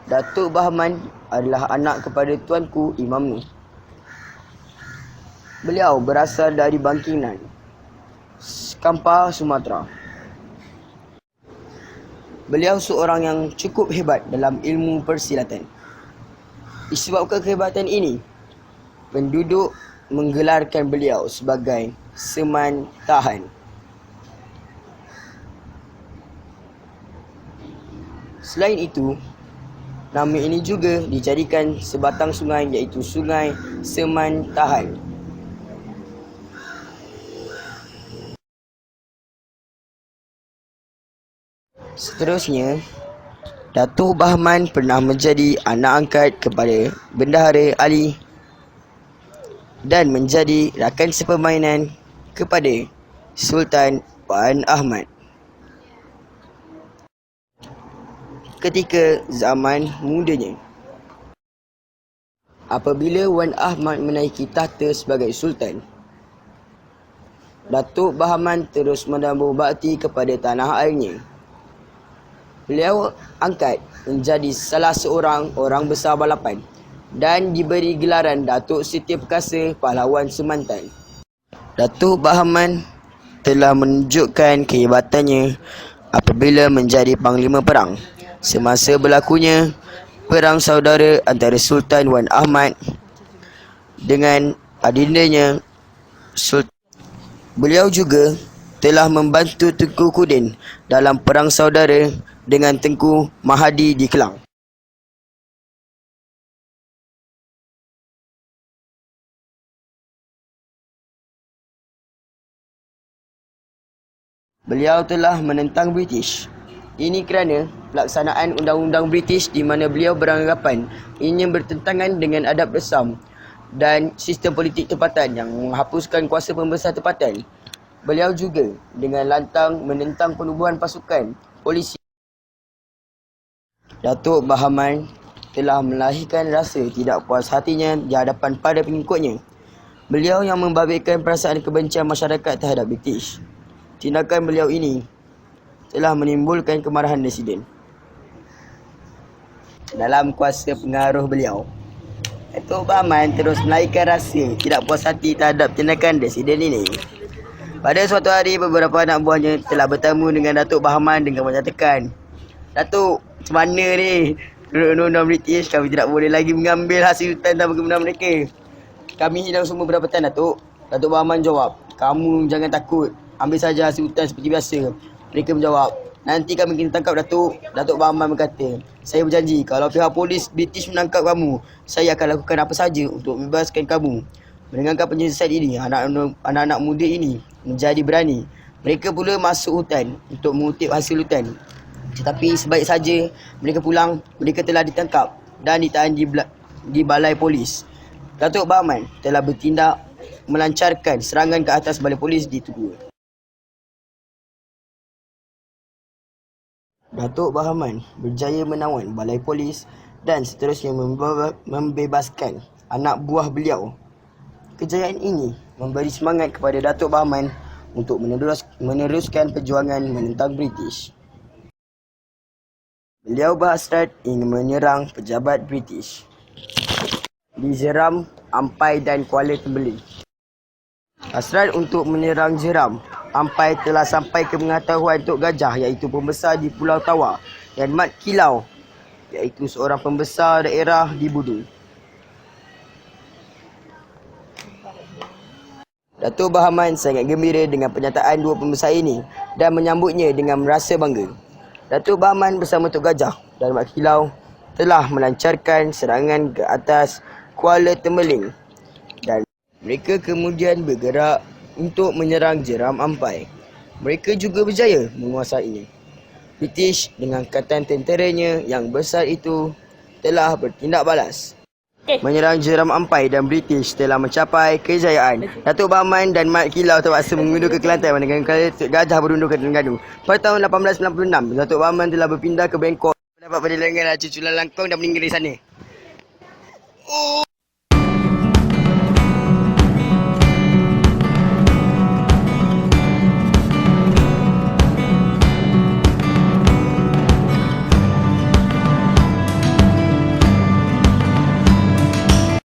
Datuk Bahman adalah anak kepada Tuanku Imam Nuh. Beliau berasal dari Bangkinang, Kampar, Sumatera. Beliau seorang yang cukup hebat dalam ilmu persilatan. Disebabkan kehebatan ini, penduduk menggelarkan beliau sebagai Seman Tahan. Selain itu, nama ini juga dijadikan sebatang sungai iaitu Sungai Seman Tahan. Seterusnya, Datuk Bahman pernah menjadi anak angkat kepada Bendahara Ali dan menjadi rakan sepermainan kepada Sultan Wan Ahmad ketika zaman mudanya. Apabila Wan Ahmad menaiki tahta sebagai Sultan, Datuk Bahman terus menambah bakti kepada tanah airnya. Beliau angkat menjadi salah seorang orang besar balapan dan diberi gelaran Datuk Siti Perkasa Pahlawan Semantan. Datuk Bahman telah menunjukkan kehebatannya apabila menjadi panglima perang semasa berlakunya perang saudara antara Sultan Wan Ahmad dengan adindanya Sultan. Beliau juga telah membantu Tengku Kudin dalam perang saudara dengan Tengku Mahadi di Kelang. Beliau telah menentang British. Ini kerana pelaksanaan undang-undang British di mana beliau beranggapan ianya bertentangan dengan adab Islam dan sistem politik tempatan yang menghapuskan kuasa pembesar tempatan. Beliau juga dengan lantang menentang penubuhan pasukan polisi. Datuk Bahman telah melahirkan rasa tidak puas hatinya di hadapan para pengikutnya. Beliau yang membabitkan perasaan kebencian masyarakat terhadap British. Tindakan beliau ini telah menimbulkan kemarahan residen. Dalam kuasa pengaruh beliau, Datuk Bahman terus melahirkan rasa tidak puas hati terhadap tindakan residen ini. Pada suatu hari, beberapa anak buahnya telah bertemu dengan Datuk Bahman dengan menyatakan, "Datuk, macam mana ni? Menurut undang-undang British, kami tidak boleh lagi mengambil hasil hutan tanpa kebenaran mereka. Kami hilang semua pendapatan, Datuk." Datuk Bahman jawab, "Kamu jangan takut. Ambil saja hasil hutan seperti biasa." Mereka menjawab, "Nanti kami kena tangkap, Datuk." Datuk Bahman berkata, "Saya berjanji, kalau pihak polis British menangkap kamu, saya akan lakukan apa saja untuk membebaskan kamu." Mendengarkan penjelasan ini, anak-anak muda ini menjadi berani. Mereka pula masuk hutan untuk mengutip hasil hutan. Tetapi sebaik saja mereka pulang, mereka telah ditangkap dan ditahan di balai polis. Datuk Bahman telah bertindak melancarkan serangan ke atas balai polis di Tugu. Datuk Bahman berjaya menawan balai polis dan seterusnya membebaskan anak buah beliau. Kejayaan ini memberi semangat kepada Datuk Bahman untuk meneruskan perjuangan menentang British. Beliau berhasrat ingin menyerang pejabat British di Jeram, Ampai dan Kuala Tembeling. Hasrat untuk menyerang Jeram, Ampai telah sampai ke pengetahuan Tok Gajah iaitu pembesar di Pulau Tawar dan Mat Kilau iaitu seorang pembesar daerah di Budu. Datuk Bahman sangat gembira dengan pernyataan dua pembesar ini dan menyambutnya dengan merasa bangga. Datuk Bahman bersama Tok Gajah dan Mat Kilau telah melancarkan serangan ke atas Kuala Tembeling dan mereka kemudian bergerak untuk menyerang Jeram Ampai. Mereka juga berjaya menguasainya. British dengan angkatan tenteranya yang besar itu telah bertindak balas. Menyerang Jeram Ampai dan British telah mencapai kejayaan. Datuk Bahman dan Mat Kilau terpaksa mengundur ke Kelantan dengan Tok Gajah berundur ke Terengganu. Pada tahun 1896, Datuk Bahman telah berpindah ke Bangkok. Mendapat penilaian cuculan langkong dan meninggal di sana.